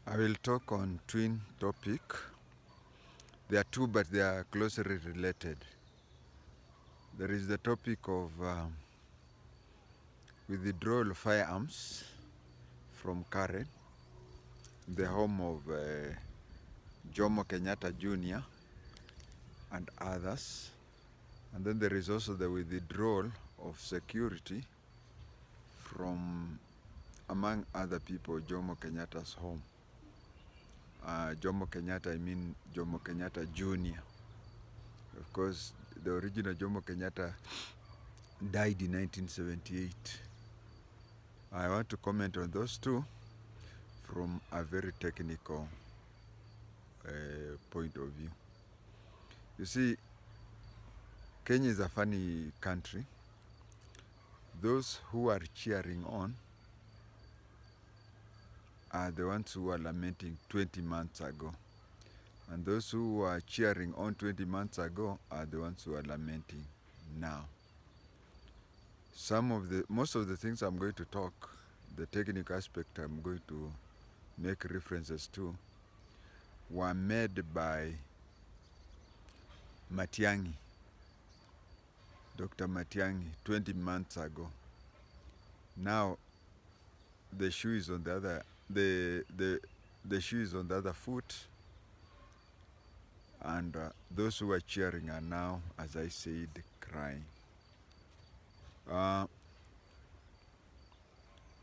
I will talk on twin topic. There are two, but they are closely related. There is the topic of withdrawal of firearms from Karen, the home of Jomo Kenyatta Jr. and others. And then there is also the withdrawal of security from, among other people, Jomo Kenyatta's home. Jomo Kenyatta, I mean Jomo Kenyatta Jr. Of course, the original Jomo Kenyatta died in 1978. I want to comment on those two from a very technical point of view. You see, Kenya is a funny country. Those who are cheering on are the ones who are lamenting 20 months ago. And those who are cheering on 20 months ago are the ones who are lamenting now. Most of the things I'm going to talk, the technical aspect I'm going to make references to, were made by Matiang'i, Dr. Matiang'i, 20 months ago. Now, the shoe is on the other, the shoe is on the other foot, and those who are cheering are now, as I said, crying.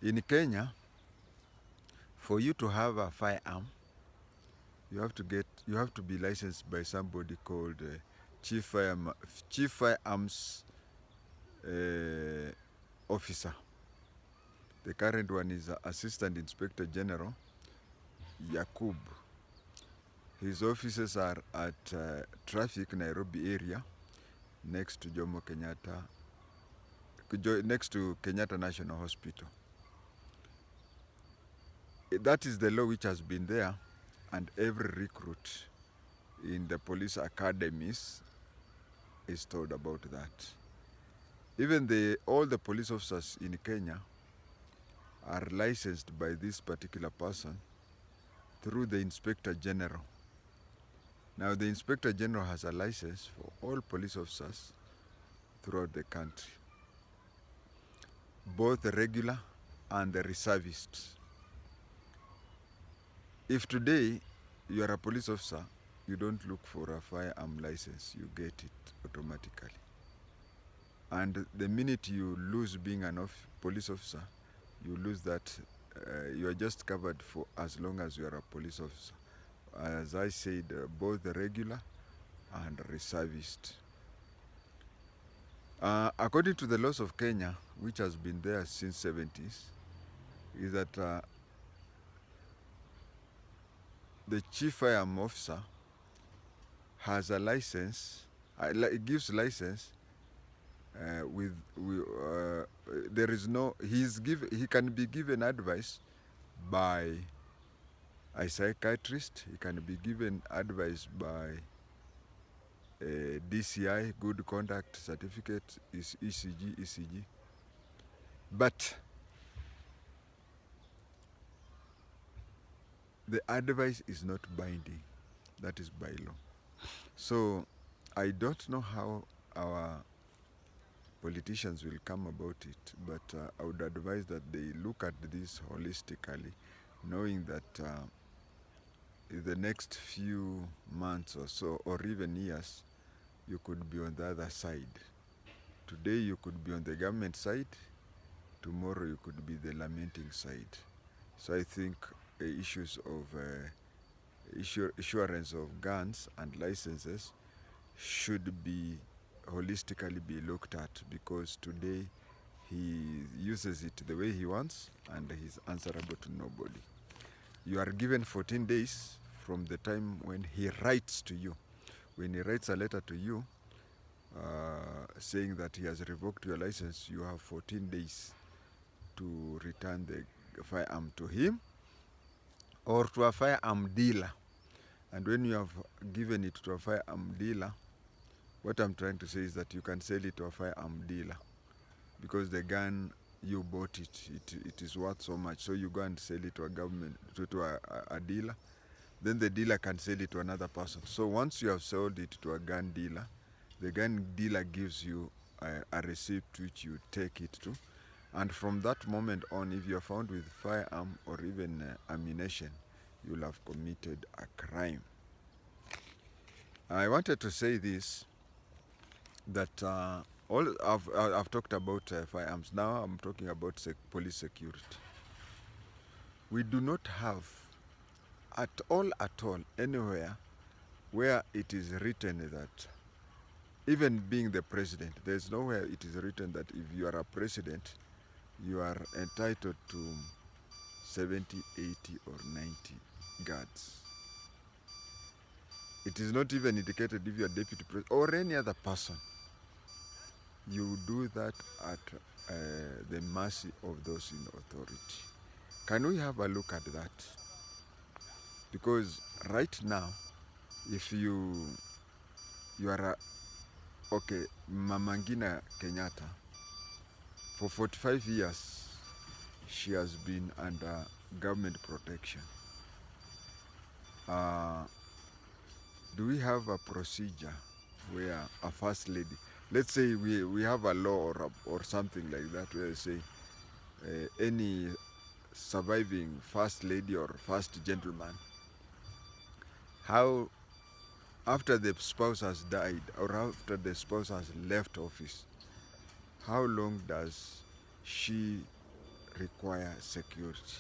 In Kenya, for you to have a firearm, you have to be licensed by somebody called Chief Firearms Officer. The current one is Assistant Inspector General Yakub. His offices are at Traffic Nairobi area, next to Jomo Kenyatta, next to Kenyatta National Hospital. That is the law which has been there, and every recruit in the police academies is told about that. Even all the police officers in Kenya are licensed by this particular person through the Inspector General. Now, the Inspector General has a license for all police officers throughout the country, both the regular and the reservists. If today you are a police officer, you don't look for a firearm license, you get it automatically. And the minute you lose being a police officer, you lose that, you are just covered for as long as you are a police officer. As I said, both the regular and reservist. According to the laws of Kenya, which has been there since 70s, is that the Chief Firearm Officer has a license, gives license there is no, he can be given advice by a psychiatrist, he can be given advice by a DCI, good conduct certificate, is ECG. But the advice is not binding. That is by law. So I don't know how our politicians will come about it, but I would advise that they look at this holistically, knowing that in the next few months or so, or even years, you could be on the other side. Today you could be on the government side, tomorrow you could be the lamenting side. So I think issues of issuance of guns and licenses should be holistically be looked at, because today he uses it the way he wants and he's answerable to nobody. You are given 14 days from the time when he writes to you. When he writes a letter to you saying that he has revoked your license, you have 14 days to return the firearm to him or to a firearm dealer. And when you have given it to a firearm dealer, what I'm trying to say is that you can sell it to a firearm dealer, because the gun you bought it is worth so much, so you go and sell it to a government, to a dealer, then the dealer can sell it to another person. So once you have sold it to a gun dealer, the gun dealer gives you a receipt which you take it to, and from that moment on, if you are found with firearm or even ammunition, you'll have committed a crime. I wanted to say this, that I've talked about firearms. Now I'm talking about police security. We do not have at all anywhere where it is written that, even being the president, there's nowhere it is written that if you are a president, you are entitled to 70, 80 or 90 guards. It is not even indicated if you are deputy president or any other person. You do that at the mercy of those in authority. Can we have a look at that? Because right now, if you are okay, Mama Ngina Kenyatta, for 45 years, she has been under government protection. Do we have a procedure where a first lady, let's say we have a law or something like that, where they say any surviving first lady or first gentleman, how after the spouse has died or after the spouse has left office, how long does she require security?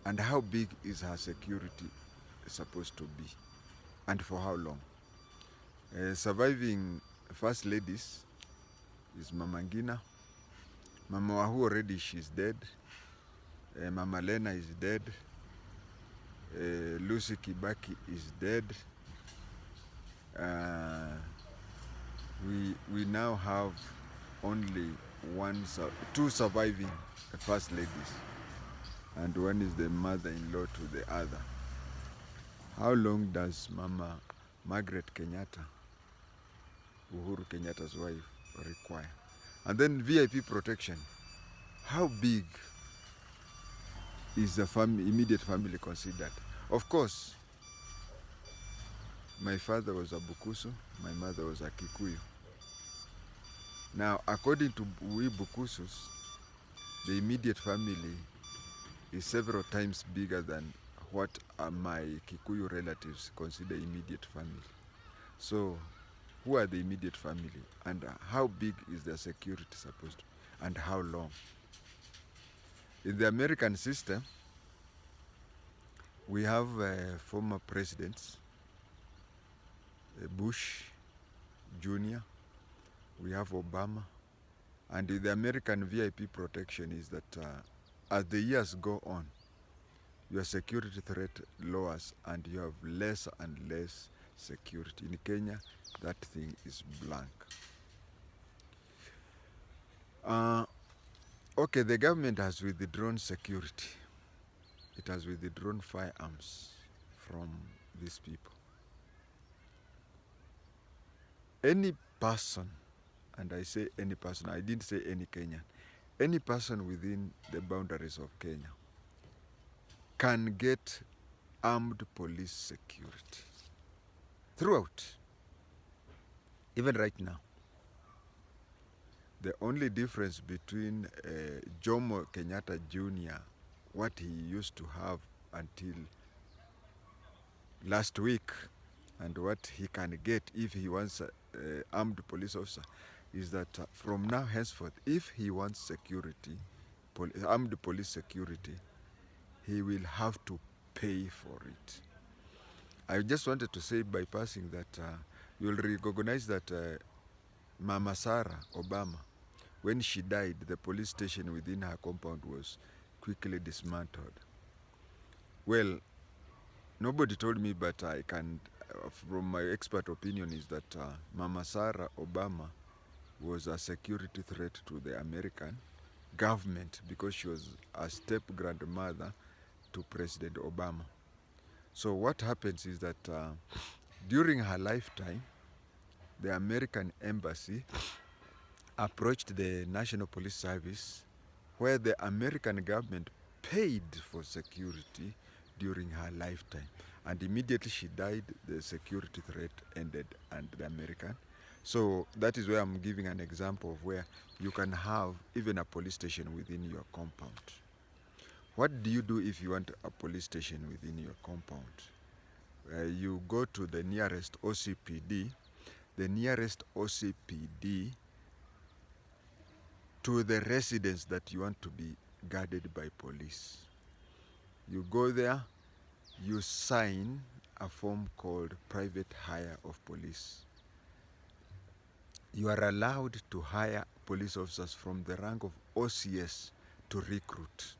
And how big is her security supposed to be? And for how long? Surviving first ladies is Mama Ngina. Mama Wahu already, she's dead. Mama Lena is dead. Lucy Kibaki is dead. We now have only two surviving first ladies, and one is the mother-in-law to the other. How long does Mama Margaret Kenyatta, Uhuru Kenyatta's wife, require? And then VIP protection. How big is the immediate family considered? Of course, my father was a Bukusu, my mother was a Kikuyu. Now, according to we Bukusus, the immediate family is several times bigger than what my Kikuyu relatives consider immediate family. So, who are the immediate family, and how big is their security supposed to, and how long? In the American system, we have former presidents, Bush Jr., we have Obama, and the American VIP protection is that as the years go on, your security threat lowers and you have less and less security. In Kenya, that thing is blank. Okay, the government has withdrawn security. It has withdrawn firearms from these people. Any person, and I say any person, I didn't say any Kenyan, any person within the boundaries of Kenya can get armed police security throughout, even right now. The only difference between Jomo Kenyatta Jr., what he used to have until last week, and what he can get if he wants an armed police officer, is that from now henceforth, if he wants security, armed police security, he will have to pay for it. I just wanted to say, bypassing that, you'll recognize that Mama Sarah Obama, when she died, the police station within her compound was quickly dismantled. Well, nobody told me, but I can, from my expert opinion, is that Mama Sarah Obama was a security threat to the American government because she was a step-grandmother to President Obama. So what happens is that during her lifetime, the American embassy approached the National Police Service where the American government paid for security during her lifetime. And immediately she died, the security threat ended and the American. So that is where I'm giving an example of where you can have even a police station within your compound. What do you do if you want a police station within your compound? You go to the nearest OCPD, the nearest OCPD to the residence that you want to be guarded by police. You go there, you sign a form called private hire of police. You are allowed to hire police officers from the rank of OCS to recruit.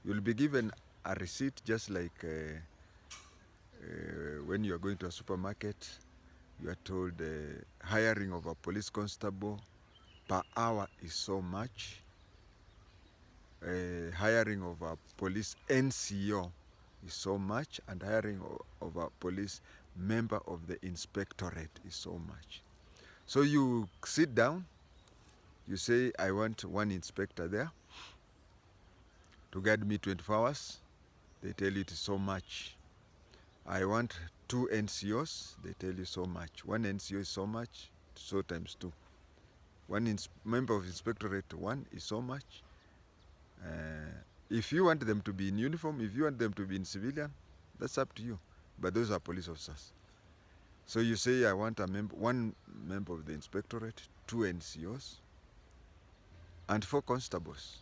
You'll be given a receipt just like when you are going to a supermarket. You are told the hiring of a police constable per hour is so much. Hiring of a police NCO is so much, and hiring of a police member of the inspectorate is so much. So you sit down, you say, I want one inspector there to guard me 24 hours. They tell you it is so much. I want 2 NCOs. They tell you so much. 1 NCO is so much, so times 2. One member of inspectorate 1 is so much. If you want them to be in uniform, if you want them to be in civilian, that's up to you. But those are police officers. So you say, I want one member of the inspectorate, 2 NCOs, and 4 constables.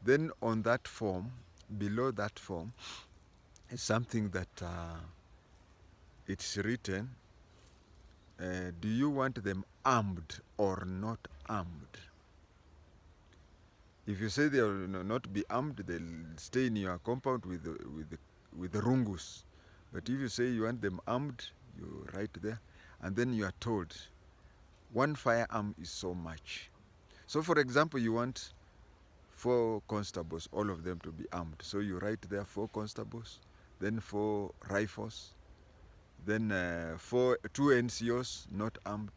Then on that form, below that form, is something that it's written, do you want them armed or not armed? If you say they will not be armed, they'll stay in your compound with the rungus. But if you say you want them armed, you write there, and then you are told 1 firearm is so much. So for example, you want 4 constables, all of them to be armed. So you write there 4 constables, then 4 rifles, then 2 NCOs not armed,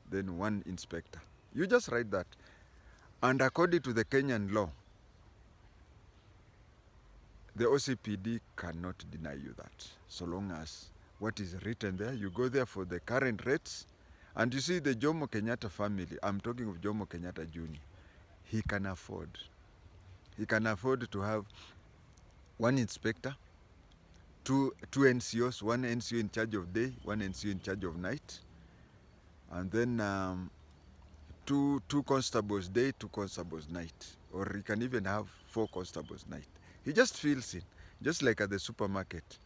then 1 inspector. You just write that. And according to the Kenyan law, the OCPD cannot deny you that, so long as what is written there, you go there for the current rates. And you see the Jomo Kenyatta family, I'm talking of Jomo Kenyatta Jr., he can afford to have 1 inspector, 2 NCOs, 1 NCO in charge of day, 1 NCO in charge of night, and then 2 constables day, 2 constables night, or he can even have 4 constables night. He just fills in, just like at the supermarket.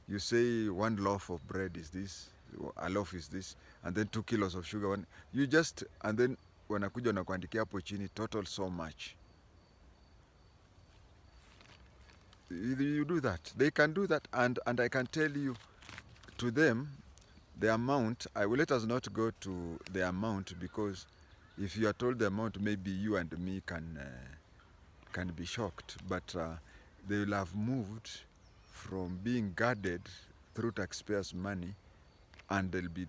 You say 1 loaf of bread is this, a loaf is this, and then 2 kilos of sugar. You just, and then wanakuja wanakuandikia hapo chini total so much. You do that. They can do that, and I can tell you, to them, the amount, let us not go to the amount, because if you are told the amount, maybe you and me can be shocked. But they will have moved from being guarded through taxpayers' money, and they'll be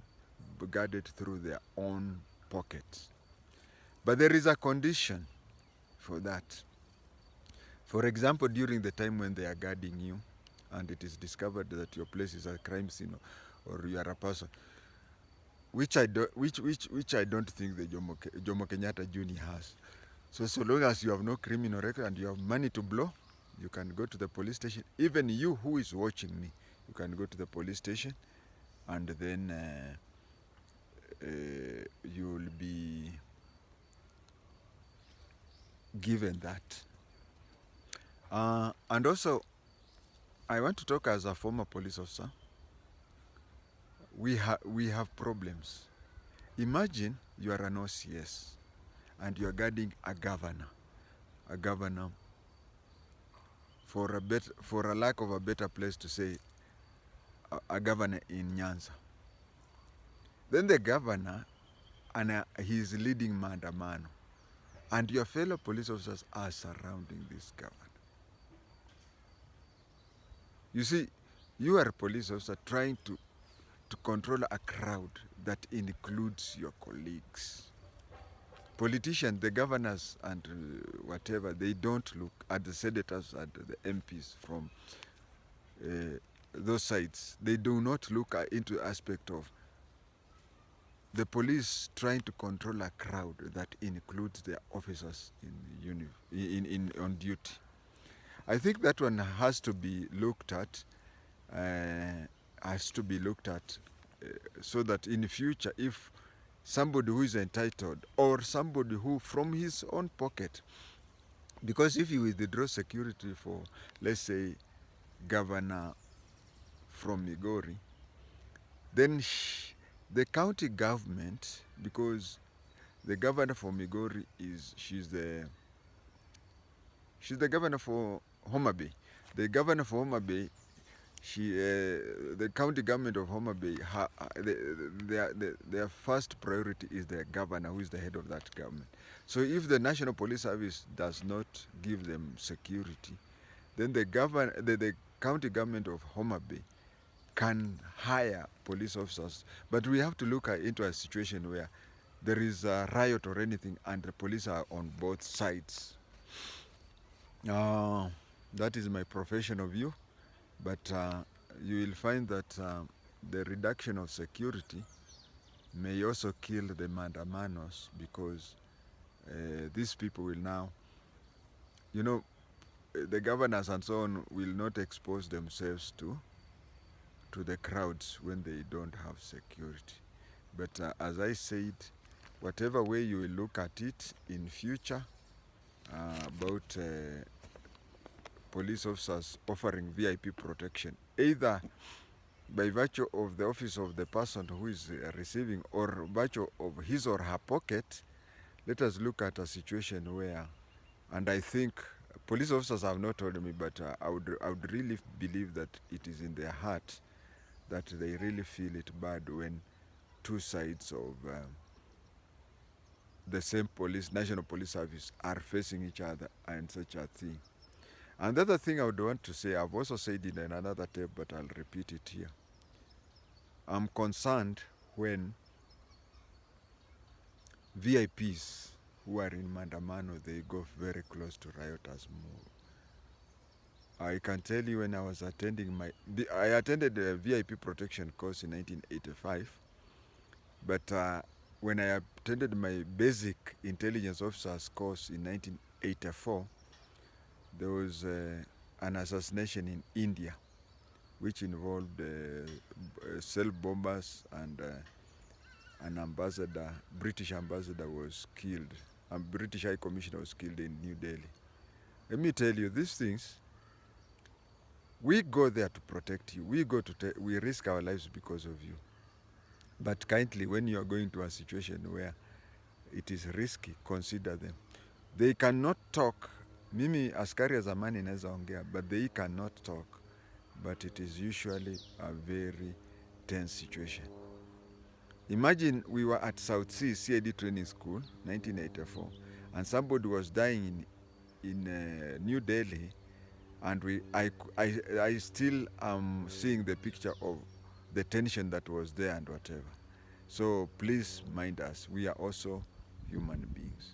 guarded through their own pockets. But there is a condition for that. For example, during the time when they are guarding you, and it is discovered that your place is a crime scene, or you are a person, which I don't think the Jomo Kenyatta Jr. has. So long as you have no criminal record and you have money to blow, you can go to the police station. Even you who is watching me, you can go to the police station, and then you will be given that. And also, I want to talk as a former police officer. We have problems. Imagine you are an OCS and you are guarding a governor, for a lack of a better place to say, a governor in Nyanza. Then the governor, and he is leading maandamano, and your fellow police officers are surrounding this governor. You see, you are a police officer trying to control a crowd that includes your colleagues. politicians, the governors and whatever, they don't look at the senators and the MPs from those sides. They do not look into aspect of the police trying to control a crowd that includes their officers in on duty. I think that one has to be looked at, uh, so that in the future, if somebody who is entitled or somebody who from his own pocket, because if you withdraw security for, let's say, governor from Migori, then the county government, because the governor for Migori she's the governor for Homa Bay. The governor for Homa Bay, the county government of Homa Bay, their first priority is the governor, who is the head of that government. So if the National Police Service does not give them security, then the county government of Homa Bay can hire police officers. But we have to look into a situation where there is a riot or anything and the police are on both sides. That is my professional view, but you will find that the reduction of security may also kill the mandamanos, because these people will now, the governors and so on will not expose themselves to the crowds when they don't have security. But as I said, whatever way you will look at it in future, about police officers offering VIP protection, either by virtue of the office of the person who is receiving or virtue of his or her pocket, let us look at a situation where, and I think police officers have not told me, but I would really believe that it is in their heart that they really feel it bad when two sides of the same National Police Service are facing each other and such a thing. And the other thing I would want to say, I've also said it in another tape, but I'll repeat it here. I'm concerned when VIPs who are in Mandamano, they go very close to rioters more. I can tell you, when I was attending I attended a VIP protection course in 1985, but when I attended my basic intelligence officers course in 1984, there was an assassination in India, which involved cell bombers, and an ambassador, British ambassador, was killed. A British High Commissioner was killed in New Delhi. Let me tell you, these things, we go there to protect you. We risk our lives because of you. But kindly, when you are going to a situation where it is risky, consider them. They cannot talk. Mimi askari ya zamani inaweza ongea, but they cannot talk. But it is usually a very tense situation. Imagine we were at South Sea CID Training School, 1984, and somebody was dying in New Delhi, and I still am seeing the picture of the tension that was there and whatever. So please mind us, we are also human beings.